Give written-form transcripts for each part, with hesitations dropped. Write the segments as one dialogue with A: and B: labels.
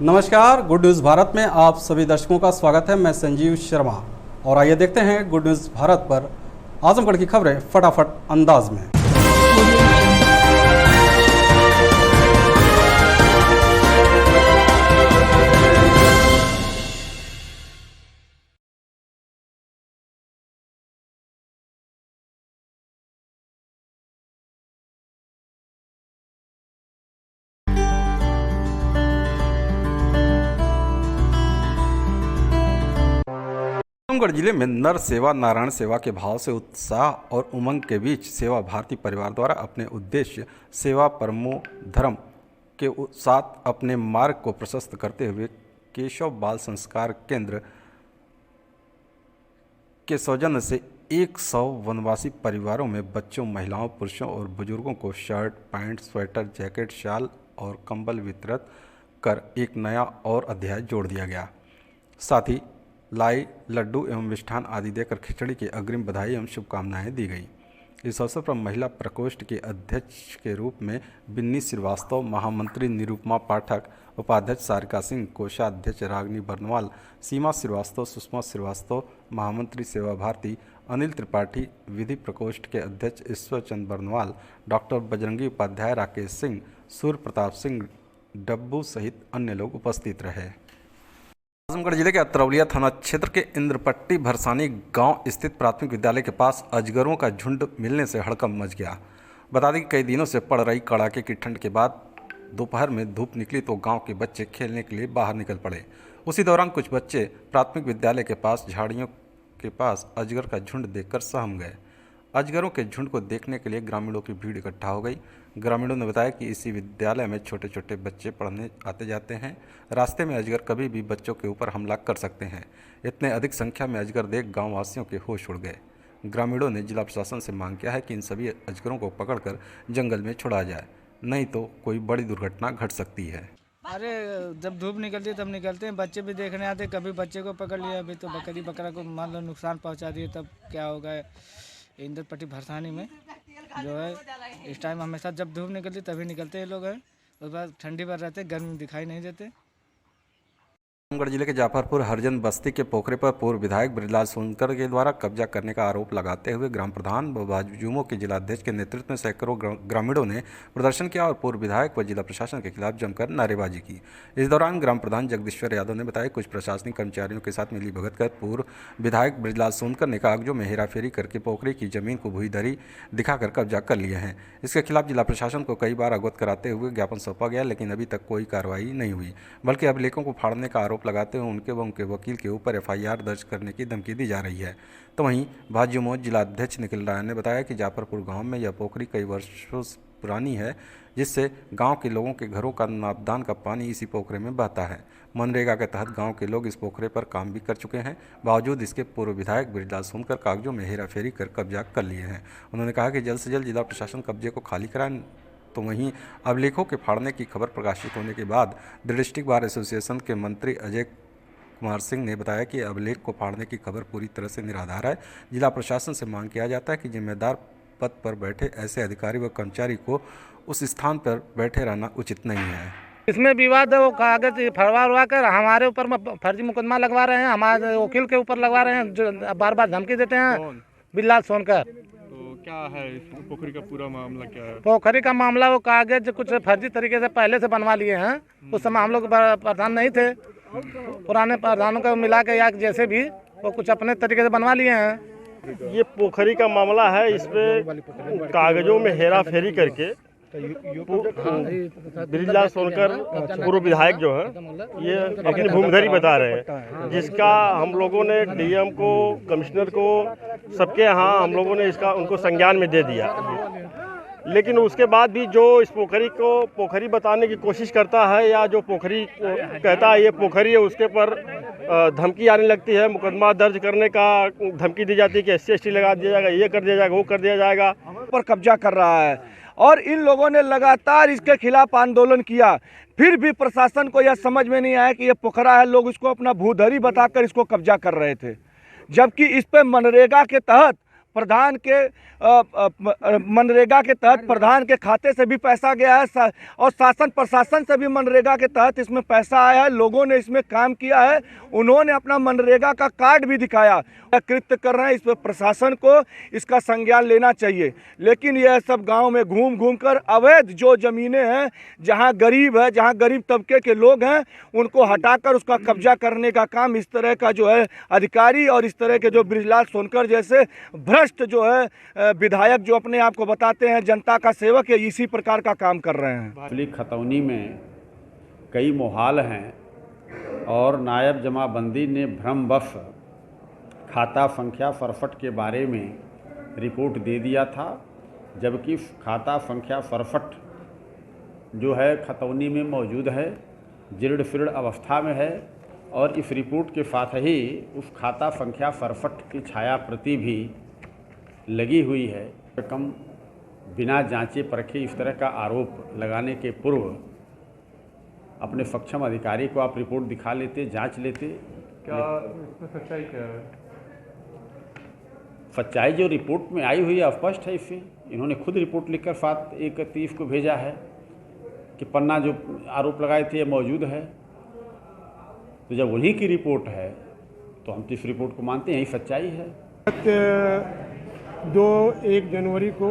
A: नमस्कार, good news Bharat में आप सभी दर्शकों का स्वागत है। मैं संजीव शर्मा और आइए देखते हैं गुड न्यूज़ भारत पर आजमगढ़ की खबरें फटाफट अंदाज में। आजमगढ़ जिले में नर सेवा नारायण सेवा के भाव से उत्साह और उमंग के बीच सेवा भारती परिवार द्वारा अपने उद्देश्य सेवा परमो धर्म के साथ अपने मार्ग को प्रशस्त करते हुए केशव बाल संस्कार केंद्र के सौजन्य से 100 वनवासी परिवारों में बच्चों, महिलाओं, पुरुषों और बुजुर्गों को शर्ट, पैंट, स्वेटर, जैकेट, शाल और कंबल वितरित कर एक नया और अध्याय जोड़ दिया गया। साथ ही लाई, लड्डू एवं मिष्ठान आदि देकर खिचड़ी की अग्रिम बधाई एवं शुभकामनाएं दी गई। इस अवसर पर महिला प्रकोष्ठ के अध्यक्ष के रूप में बिन्नी श्रीवास्तव, महामंत्री निरुपमा पाठक, उपाध्यक्ष सारिका सिंह, कोषाध्यक्ष रागनी बर्नवाल, सीमा श्रीवास्तव, सुषमा श्रीवास्तव, महामंत्री सेवा भारती अनिल त्रिपाठी, विधि प्रकोष्ठ के अध्यक्ष ईश्वर चंद बर्नवाल, डॉक्टर बजरंगी उपाध्याय, राकेश सिंह, सूर्य प्रताप सिंह, डब्बू सहित अन्य लोग उपस्थित रहे। आजमगढ़ जिले के अतरौलिया थाना क्षेत्र के इंद्रपट्टी भरसानी गांव स्थित प्राथमिक विद्यालय के पास अजगरों का झुंड मिलने से हड़कंप मच गया। बता दें कि कई दिनों से पड़ रही कड़ाके की ठंड के बाद दोपहर में धूप निकली तो गांव के बच्चे खेलने के लिए बाहर निकल पड़े। उसी दौरान कुछ बच्चे प्राथमिक विद्यालय के पास झाड़ियों के पास अजगर का झुंड देखकर सहम गए। अजगरों के झुंड को देखने के लिए ग्रामीणों की भीड़ इकट्ठा हो गई। ग्रामीणों ने बताया कि इसी विद्यालय में छोटे छोटे बच्चे पढ़ने आते जाते हैं। रास्ते में अजगर कभी भी बच्चों के ऊपर हमला कर सकते हैं। इतने अधिक संख्या में अजगर देख गांव वासियों के होश उड़ गए। ग्रामीणों ने जिला प्रशासन से मांग किया है कि इन सभी अजगरों को पकड़कर जंगल में छोड़ा जाए, नहीं तो कोई बड़ी दुर्घटना घट सकती है।
B: अरे जब धूप निकलती है तब निकलते हैं, बच्चे भी देखने आते, कभी बच्चे को पकड़ लिया, अभी तो बकरी बकरा को मान लो नुकसान पहुंचा दिए, तब क्या होगा। इंद्रपट्टी भरसानी में जो है इस टाइम हमेशा जब धूप निकलती तभी निकलते हैं लोग हैं, उसके बाद ठंडी पर रहते, गर्मी दिखाई नहीं देते।
A: आजमगढ़ जिले के जाफरपुर हरजन बस्ती के पोखरे पर पूर्व विधायक ब्रिजलाल सोनकर के द्वारा कब्जा करने का आरोप लगाते हुए ग्राम प्रधान व भाजयुमो के जिलाध्यक्ष के नेतृत्व में सैकड़ों ग्रामीणों ने प्रदर्शन किया और पूर्व विधायक व जिला प्रशासन के खिलाफ जमकर नारेबाजी की। इस दौरान ग्राम प्रधान जगदीश्वर यादव ने बताया कुछ प्रशासनिक कर्मचारियों के साथ मिलीभगत कर पूर्व विधायक ब्रिजलाल सोनकर ने कागजों में हेराफेरी करके पोखरे की जमीन को भूईधरी दिखाकर कब्जा कर लिए हैं। इसके खिलाफ जिला प्रशासन को कई बार अवगत कराते हुए ज्ञापन सौंपा गया, लेकिन अभी तक कोई कार्रवाई नहीं हुई, बल्कि अभिलेखों को फाड़ने का आरोप लगाते हुए उनके व उनके वकील के ऊपर एफआईआर दर्ज करने की धमकी दी जा रही है। तो वहीं भाजयुमो जिलाध्यक्ष निखिल राय ने बताया कि जाफरपुर गांव में यह पोखरी कई वर्षों पुरानी है, जिससे गांव के लोगों के घरों का नापदान का पानी इसी पोखरे में बहता है। मनरेगा के तहत गांव के लोग इस पोखरे पर काम भी कर चुके हैं। बावजूद इसके पूर्व विधायक ब्रिजलाल सोनकर कागजों में हेराफेरी कर कब्जा कर लिए हैं। उन्होंने कहा कि जल्द से जल्द जिला प्रशासन कब्जे को खाली कराए। तो वहीं अभिलेखों के फाड़ने की खबर प्रकाशित होने के बाद डिस्ट्रिक्ट बार एसोसिएशन के मंत्री अजय कुमार सिंह ने बताया कि अभिलेख को फाड़ने की खबर पूरी तरह से निराधार है। जिला प्रशासन से मांग किया जाता है कि जिम्मेदार पद पर बैठे ऐसे अधिकारी व कर्मचारी को उस स्थान पर बैठे रहना उचित नहीं है।
C: इसमें विवाद है, वो कागज फड़वा कर हमारे ऊपर फर्जी मुकदमा लगवा रहे हैं, हमारे वकील के ऊपर लगवा रहे हैं, जो बार बार धमकी देते हैं। ब्रिजलाल सोनकर।
D: तो क्या है इस पोखरी का पूरा मामला क्या है?
C: पोखरी का मामला वो कागज कुछ फर्जी तरीके से पहले से बनवा लिए हैं। उस समय हम लोग प्रधान नहीं थे, पुराने प्रधानों को मिला के या जैसे भी वो कुछ अपने तरीके से बनवा लिए हैं।
E: ये पोखरी का मामला है। इस पे कागजों में हेरा फेरी करके ब्रिजलाल सोनकर पूर्व विधायक जो है ये अपनी भूमिधरी बता रहे हैं, जिसका हम लोगों ने डीएम को, कमिश्नर को, सबके यहाँ हम लोगों ने इसका उनको संज्ञान में दे दिया। लेकिन उसके बाद भी जो इस पोखरी को पोखरी बताने की कोशिश करता है या जो पोखरी कहता है ये पोखरी है, उसके पर धमकी आने लगती है, मुकदमा दर्ज करने का धमकी दी जाती है कि SC/ST लगा दिया जाएगा, ये कर दिया जाएगा, वो कर दिया जाएगा।
F: पर कब्जा कर रहा है और इन लोगों ने लगातार इसके खिलाफ आंदोलन किया, फिर भी प्रशासन को यह समझ में नहीं आया कि ये पोखरा है। लोग इसको अपना भूधरी बताकर इसको कब्जा कर रहे थे, जबकि इस पे मनरेगा के तहत प्रधान के मनरेगा के तहत प्रधान के खाते से भी पैसा गया है और शासन प्रशासन से भी मनरेगा के तहत इसमें पैसा आया है। लोगों ने इसमें काम किया है, उन्होंने अपना मनरेगा का कार्ड भी दिखाया। कृत्य कर रहे हैं, इस पर प्रशासन को इसका संज्ञान लेना चाहिए। लेकिन यह सब गांव में घूम घूम कर अवैध जो ज़मीनें हैं, जहां गरीब है, जहां गरीब तबके के लोग हैं, उनको हटाकर उसका कब्जा करने का काम इस तरह का जो है अधिकारी और इस तरह के जो बृजलाल सोनकर जैसे भ्रष्ट जो है विधायक जो अपने आप को बताते हैं जनता का सेवक है, इसी प्रकार का काम कर रहे हैं।
G: खतौनी में कई मोहाल हैं और नायब जमाबंदी ने भ्रमवश खाता संख्या 67 के बारे में रिपोर्ट दे दिया था, जबकि खाता संख्या 67 जो है खतौनी में मौजूद है, जीर्ण शीर्ण अवस्था में है और इस रिपोर्ट के साथ ही उस खाता संख्या 67 की छाया प्रति भी लगी हुई है। कम बिना जांचे परखे इस तरह का आरोप लगाने के पूर्व अपने सक्षम अधिकारी को आप रिपोर्ट दिखा लेते, जांच लेते।
D: क्या इसमें सच्चाई क्या है?
G: सच्चाई जो रिपोर्ट में आई हुई है स्पष्ट है। इससे इन्होंने खुद रिपोर्ट लिखकर 7/31 को भेजा है कि पन्ना जो आरोप लगाए थे ये मौजूद है। तो जब उन्हीं की रिपोर्ट है तो हम तो इस रिपोर्ट को मानते हैं, यही सच्चाई है।
H: 1 जनवरी को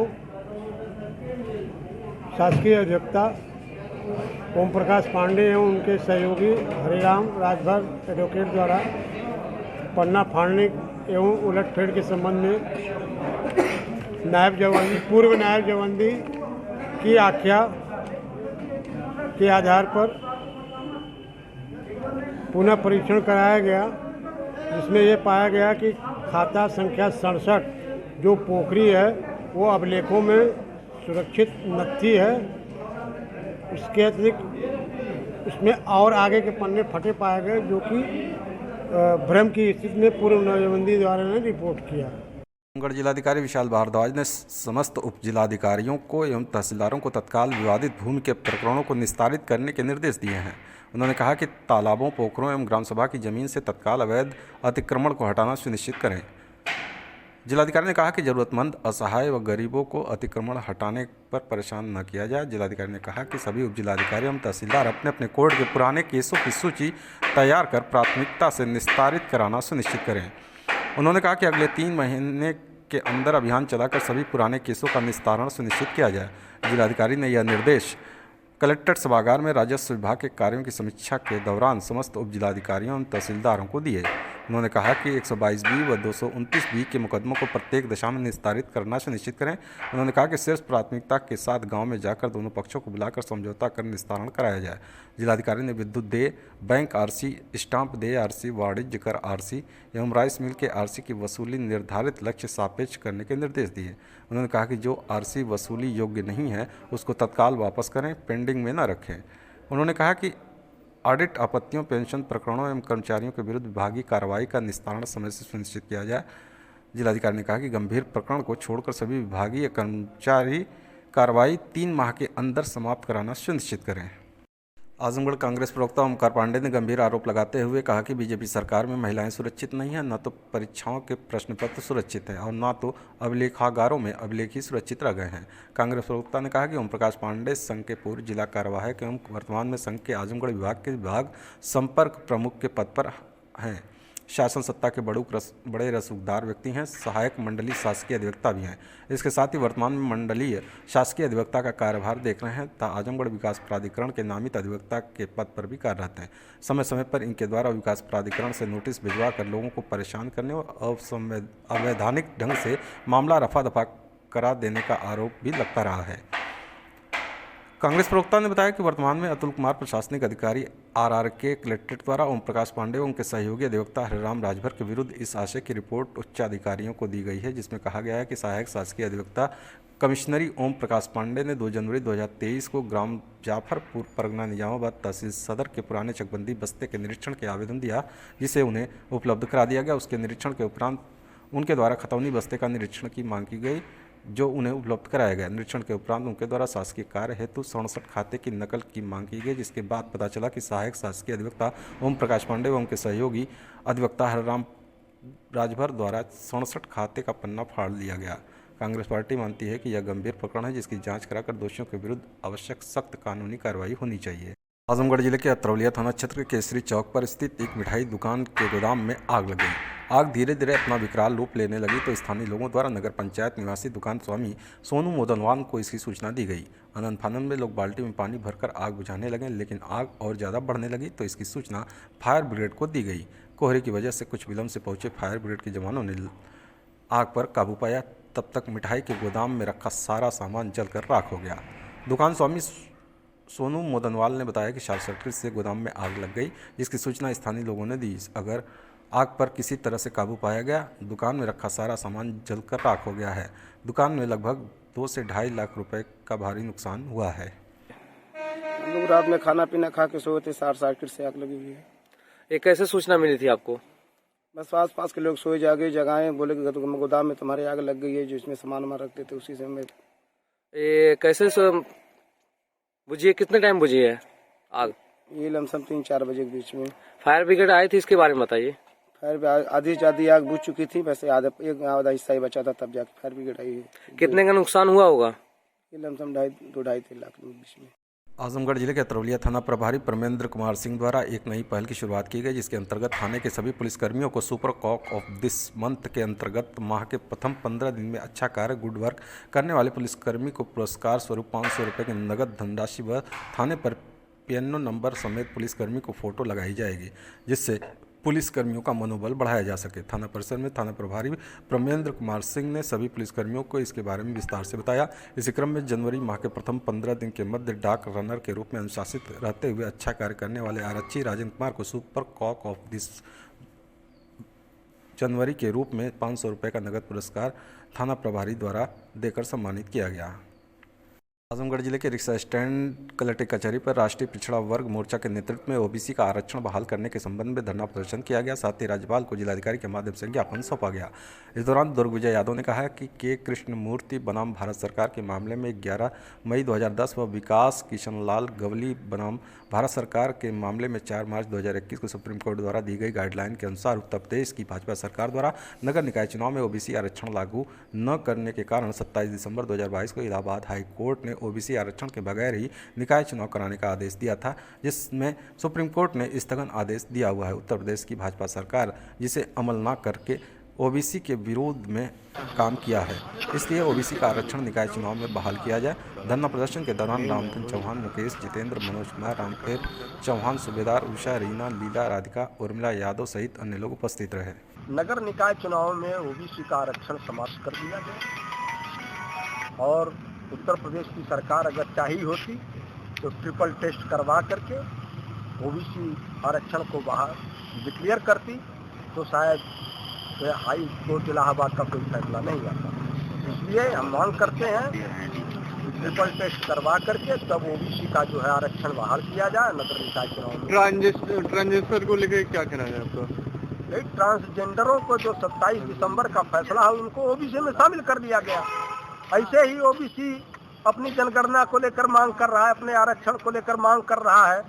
H: शासकीय अधिवक्ता ओम प्रकाश पांडे एवं उनके सहयोगी हरिराम राजभर एडवोकेट द्वारा पन्ना फाड़ने एवं उलटफेर के संबंध में पूर्व नायब जमाबंदी की आख्या के आधार पर पुनः परीक्षण कराया गया, जिसमें ये पाया गया कि खाता संख्या 67 जो पोखरी है वो अभिलेखों में सुरक्षित नथी है। इसके अतिरिक्त उसमें और आगे के पन्ने फटे पाए गए, जो कि भ्रम की स्थिति में पूर्व नायबंदी द्वारा ने रिपोर्ट किया।
A: आजमगढ़ जिलाधिकारी विशाल भारद्वाज ने समस्त उप जिलाधिकारियों को एवं तहसीलदारों को तत्काल विवादित भूमि के प्रकरणों को निस्तारित करने के निर्देश दिए हैं। उन्होंने कहा कि तालाबों, पोखरों एवं ग्राम सभा की जमीन से तत्काल अवैध अतिक्रमण को हटाना सुनिश्चित करें। जिलाधिकारी ने कहा कि जरूरतमंद, असहाय व गरीबों को अतिक्रमण हटाने पर परेशान न किया जाए। जिलाधिकारी ने कहा कि सभी उप जिलाधिकारी एवं तहसीलदार अपने अपने कोर्ट के पुराने केसों की सूची तैयार कर प्राथमिकता से निस्तारित कराना सुनिश्चित करें। उन्होंने कहा कि अगले 3 महीने के अंदर अभियान चलाकर सभी पुराने केसों का निस्तारण सुनिश्चित किया जाए। जिलाधिकारी ने यह निर्देश कलेक्ट्रेट सभागार में राजस्व विभाग के कार्यों की समीक्षा के दौरान समस्त उप जिलाधिकारियों एवं तहसीलदारों को दिए। उन्होंने कहा कि 122B व 229B के मुकदमों को प्रत्येक दशा में निस्तारित करना सुनिश्चित करें। उन्होंने कहा कि शीर्ष प्राथमिकता के साथ गांव में जाकर दोनों पक्षों को बुलाकर समझौता कर निस्तारण कराया जाए। जिलाधिकारी ने विद्युत देय, बैंक RC, स्टाम्प देय RC, वाणिज्य कर RC एवं राइस मिल के RC की वसूली निर्धारित लक्ष्य सापेक्ष करने के निर्देश दिए। उन्होंने कहा कि जो RC वसूली योग्य नहीं है उसको तत्काल वापस करें, पेंडिंग में न रखें। उन्होंने कहा कि ऑडिट आपत्तियों, पेंशन प्रकरणों एवं कर्मचारियों के विरुद्ध विभागीय कार्रवाई का निस्तारण समय से सुनिश्चित किया जाए। जिलाधिकारी ने कहा कि गंभीर प्रकरण को छोड़कर सभी विभागीय कर्मचारी कार्रवाई 3 माह के अंदर समाप्त कराना सुनिश्चित करें। आजमगढ़ कांग्रेस प्रवक्ता ओमकार पांडे ने गंभीर आरोप लगाते हुए कहा कि बीजेपी सरकार में महिलाएं सुरक्षित नहीं हैं, न तो परीक्षाओं के प्रश्न पत्र सुरक्षित हैं और न तो अभिलेखागारों में अभिलेख ही सुरक्षित रह गए हैं। कांग्रेस प्रवक्ता ने कहा कि ओम प्रकाश पांडे संघ के पूर्व जिला कार्यवाहक एवं वर्तमान में संघ के आजमगढ़ विभाग के विभाग संपर्क प्रमुख के पद पर हैं। शासन सत्ता के बड़े रसूखदार व्यक्ति हैं, सहायक मंडलीय शासकीय अधिवक्ता भी हैं। इसके साथ ही वर्तमान में मंडलीय शासकीय अधिवक्ता का कार्यभार देख रहे हैं तथा आजमगढ़ विकास प्राधिकरण के नामित अधिवक्ता के पद पर भी कार्यरत हैं। समय समय पर इनके द्वारा विकास प्राधिकरण से नोटिस भिजवा कर लोगों को परेशान करने और अवैधानिक ढंग से मामला रफा दफा करा देने का आरोप भी लगता रहा है। कांग्रेस प्रवक्ता ने बताया कि वर्तमान में अतुल कुमार प्रशासनिक अधिकारी RRK कलेक्ट्रेट द्वारा ओम प्रकाश पांडे व उनके सहयोगी अधिवक्ता हरिराम राजभर के विरुद्ध इस आशय की रिपोर्ट उच्चाधिकारियों को दी गई है, जिसमें कहा गया है कि सहायक शासकीय अधिवक्ता कमिश्नरी ओम प्रकाश पांडे ने 2 जनवरी 2023 को ग्राम जाफरपुर, परगना निजामाबाद तहसील सदर के पुराने चकबंदी बस्ते के निरीक्षण के आवेदन दिया, जिसे उन्हें उपलब्ध करा दिया गया। उसके निरीक्षण के उपरांत उनके द्वारा खतौनी बस्ते का निरीक्षण की मांग की गई, जो उन्हें उपलब्ध कराया गया। निरीक्षण के उपरांत उनके द्वारा शासकीय कार्य हेतु 67 खाते की नकल की मांग की गई, जिसके बाद पता चला कि सहायक शासकीय अधिवक्ता ओम प्रकाश पांडे व उनके सहयोगी अधिवक्ता हरिराम राजभर द्वारा 67 खाते का पन्ना फाड़ लिया गया। कांग्रेस पार्टी मानती है कि यह गंभीर प्रकरण है जिसकी जांच कराकर दोषियों के विरुद्ध आवश्यक सख्त कानूनी कार्रवाई होनी चाहिए। आजमगढ़ जिले के अतरौलिया थाना क्षेत्र के केसरी चौक पर स्थित एक मिठाई दुकान के गोदाम में आग लग गई। आग धीरे धीरे अपना विकराल रूप लेने लगी तो स्थानीय लोगों द्वारा नगर पंचायत निवासी दुकान स्वामी सोनू मोदनवाल को इसकी सूचना दी गई। आनंद फानंद में लोग बाल्टी में पानी भरकर आग बुझाने लगे, लेकिन आग और ज़्यादा बढ़ने लगी तो इसकी सूचना फायर ब्रिगेड को दी गई। कोहरे की वजह से कुछ विलम्ब से पहुंचे फायर ब्रिगेड के जवानों ने आग पर काबू पाया। तब तक मिठाई के गोदाम में रखा सारा सामान जलकर राख हो गया। दुकान स्वामी सोनू मोदनवाल ने बताया कि शॉर्ट सर्किट से गोदाम में आग लग गई, जिसकी सूचना स्थानीय लोगों ने दी। अगर आग पर किसी तरह से काबू पाया गया, दुकान में रखा सारा सामान जलकर राख हो गया है। दुकान में लगभग 2 से 2.5 लाख रुपए का भारी नुकसान हुआ है।
I: हम लोग रात में खाना पीना खा के सोए थे, शॉर्ट सर्किट से आग लगी हुई है।
J: ये कैसे सूचना मिली थी आपको?
I: बस आस पास के लोग सोए जागे जगाए, बोले कि गोदाम में तुम्हारे आग लग गई है, जिसमें सामान हमारा रखते थे उसी से हमें।
J: ये कैसे बुझी है? कितने टाइम बुझी है आग?
I: ये लमसम 3-4 बजे के बीच में।
J: फायर ब्रिगेड आई थी, इसके बारे में बताइए।
I: फायर आधी से आधी आग बुझ चुकी थी, वैसे आधा हिस्सा ही बचा था, तब जाके फायर ब्रिगेड आई है।
J: कितने का नुकसान हुआ होगा?
I: ये लमसम 2-2.5-3 लाख के बीच में।
A: आजमगढ़ जिले के अतरौलिया थाना प्रभारी परमेंद्र कुमार सिंह द्वारा एक नई पहल की शुरुआत की गई, जिसके अंतर्गत थाने के सभी पुलिसकर्मियों को super cop of this month के अंतर्गत माह के प्रथम 15 दिन में अच्छा कार्य गुड वर्क करने वाले पुलिसकर्मी को पुरस्कार स्वरूप 500 रुपये की नगद धनराशि व थाने पर पियानो नंबर समेत पुलिसकर्मी को फोटो लगाई जाएगी, जिससे पुलिसकर्मियों का मनोबल बढ़ाया जा सके। थाना परिसर में थाना प्रभारी परमेंद्र कुमार सिंह ने सभी पुलिसकर्मियों को इसके बारे में विस्तार से बताया। इसी क्रम में जनवरी माह के प्रथम 15 दिन के मध्य डाक रनर के रूप में अनुशासित रहते हुए अच्छा कार्य करने वाले आरक्षी राजेंद्र कुमार को super cop of this January के रूप में 500 रुपये का नगद पुरस्कार थाना प्रभारी द्वारा देकर सम्मानित किया गया। आजमगढ़ जिले के रिक्शा स्टैंड कलेक्ट्रेट कचहरी पर राष्ट्रीय पिछड़ा वर्ग मोर्चा के नेतृत्व में ओबीसी का आरक्षण बहाल करने के संबंध में धरना प्रदर्शन किया गया। साथ ही राज्यपाल को जिलाधिकारी के माध्यम से ज्ञापन सौंपा गया। इस दौरान दुर्गविजय यादव ने कहा कि के कृष्णमूर्ति बनाम भारत सरकार के मामले में 11 मई 2010 व विकास किशन लाल गवली बनाम भारत सरकार के मामले में 4 मार्च 2021 को सुप्रीम कोर्ट द्वारा दी गई गाइडलाइन के अनुसार उत्तर प्रदेश की भाजपा सरकार द्वारा नगर निकाय चुनाव में ओबीसी आरक्षण लागू न करने के कारण 27 दिसंबर 2022 को इलाहाबाद हाई कोर्ट ने ओबीसी आरक्षण के बगैर ही निकाय चुनाव कराने का आदेश दिया था, जिसमें सुप्रीम कोर्ट ने स्थगन आदेश दिया हुआ है। उत्तर प्रदेश की भाजपा सरकार जिसे अमल न करके ओबीसी के विरोध में काम किया है, इसलिए ओबीसी का आरक्षण निकाय चुनाव में बहाल किया जाए। धरना प्रदर्शन के दौरान रामचंद्र चौहान, मुकेश, जितेंद्र, मनोज कुमार, रामपेर चौहान, सूबेदार, उषा, रीना, लीला, राधिका, उर्मिला यादव सहित अन्य लोग उपस्थित रहे।
K: नगर निकाय चुनाव में ओबीसी का आरक्षण समाप्त कर दिया गया और उत्तर प्रदेश की सरकार अगर चाहिए होती तो ट्रिपल टेस्ट करवा करके ओबीसी आरक्षण को बाहर डिक्लेयर करती तो शायद हाई कोर्ट इलाहाबाद का कोई फैसला नहीं आता। इसलिए हम मांग करते हैं ट्रिपल टेस्ट करवा करके तब ओबीसी का जो है आरक्षण बहाल किया जाए नगर निकाय चुनाव में।
D: ट्रांसजेंडर को लेकर क्या कहना है आपका?
K: ट्रांसजेंडरों को जो 27 दिसंबर का फैसला है उनको ओबीसी में शामिल कर दिया गया। ऐसे ही ओबीसी अपनी जनगणना को लेकर मांग कर रहा है, अपने आरक्षण को लेकर मांग कर रहा है,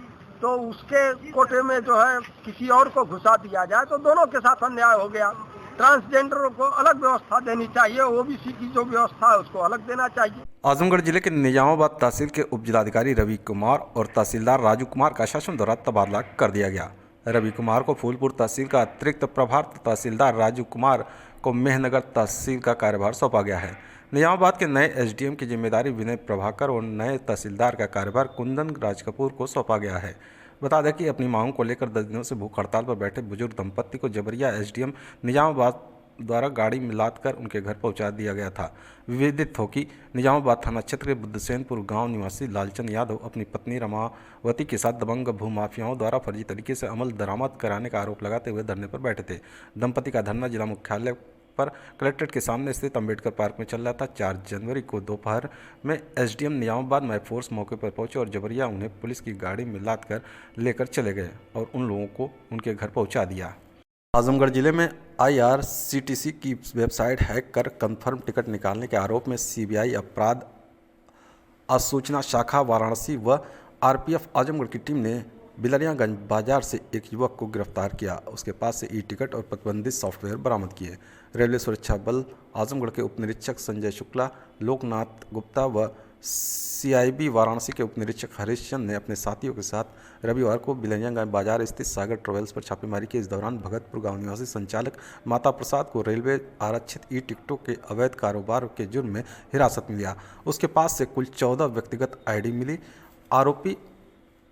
K: तो उसके कोटे में जो है किसी और को घुसा दिया जाए तो दोनों के साथ अन्याय हो गया। ट्रांसजेंडरों को अलग व्यवस्था देनी चाहिए, ओबीसी की जो व्यवस्था है उसको अलग देना चाहिए।
A: आजमगढ़ जिले के निजामाबाद तहसील के उप जिलाधिकारी रवि कुमार और तहसीलदार राजू कुमार का शासन द्वारा तबादला कर दिया गया। रवि कुमार को फूलपुर तहसील का अतिरिक्त प्रभार, तहसीलदार राजू कुमार को मेहनगर तहसील का कार्यभार सौंपा गया है। निजामाबाद के नए एसडीएम की जिम्मेदारी विनय प्रभाकर और नए तहसीलदार का कार्यभार कुंदन राज कपूर को सौंपा गया है। बता दें कि अपनी मांगों को लेकर 10 दिनों से भूख हड़ताल पर बैठे बुजुर्ग दंपत्ति को जबरिया एसडीएम निजामाबाद द्वारा गाड़ी में लादकर उनके घर पहुंचा दिया गया था। विदित हो कि निजामाबाद थाना क्षेत्र के बुद्धसेनपुर गांव निवासी लालचंद यादव अपनी पत्नी रमावती के साथ दबंग भूमाफियाओं द्वारा फर्जी तरीके से अमल दरामद कराने का आरोप लगाते हुए धरने पर बैठे थे। दंपति का धरना जिला मुख्यालय पर कलेक्ट्रेट के सामने स्थित अंबेडकर पार्क में चल रहा था। 4 जनवरी को दोपहर में एसडीएम निजामाबाद मैफोर्स मौके पर पहुंचे और जबरिया उन्हें पुलिस की गाड़ी में लाद कर लेकर चले गए और उन लोगों को उनके घर पहुंचा दिया। आजमगढ़ जिले में IRCTC की वेबसाइट हैक कर कंफर्म टिकट निकालने के आरोप में सीबीआई अपराध असूचना शाखा वाराणसी व आरपीएफ आजमगढ़ की टीम ने बिलरियागंज बाजार से एक युवक को गिरफ्तार किया। उसके पास से ई टिकट और प्रतिबंधित सॉफ्टवेयर बरामद किए। रेलवे सुरक्षा बल आजमगढ़ के उप निरीक्षक संजय शुक्ला, लोकनाथ गुप्ता व CIB वाराणसी के उप निरीक्षक हरीश चंद ने अपने साथियों के साथ रविवार को बिलरियागंज बाजार स्थित सागर ट्रेवल्स पर छापेमारी की। इस दौरान भगतपुर गांव निवासी संचालक माता प्रसाद को रेलवे आरक्षित ई टिकटों के अवैध कारोबार के जुर्म में हिरासत में लिया। उसके पास से कुल 14 व्यक्तिगत ID मिली। आरोपी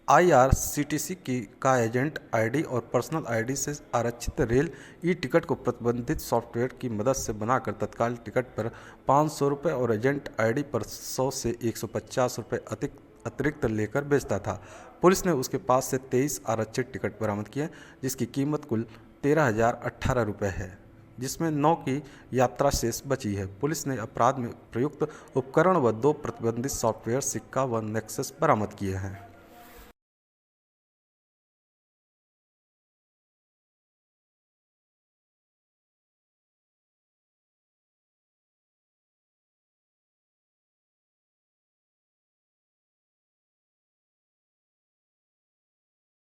A: IRCTC का एजेंट ID और पर्सनल ID से आरक्षित रेल ई टिकट को प्रतिबंधित सॉफ्टवेयर की मदद से बनाकर तत्काल टिकट पर 500 रुपये और एजेंट ID पर 100 से 150 रुपये अतिरिक्त लेकर बेचता था। पुलिस ने उसके पास से 23 आरक्षित टिकट बरामद किए, जिसकी कीमत कुल 13,018 रुपये है, जिसमें 9 की यात्रा शेष बची है। पुलिस ने अपराध में प्रयुक्त उपकरण व 2 प्रतिबंधित सॉफ्टवेयर, सिक्का व नेक्सस बरामद किए हैं।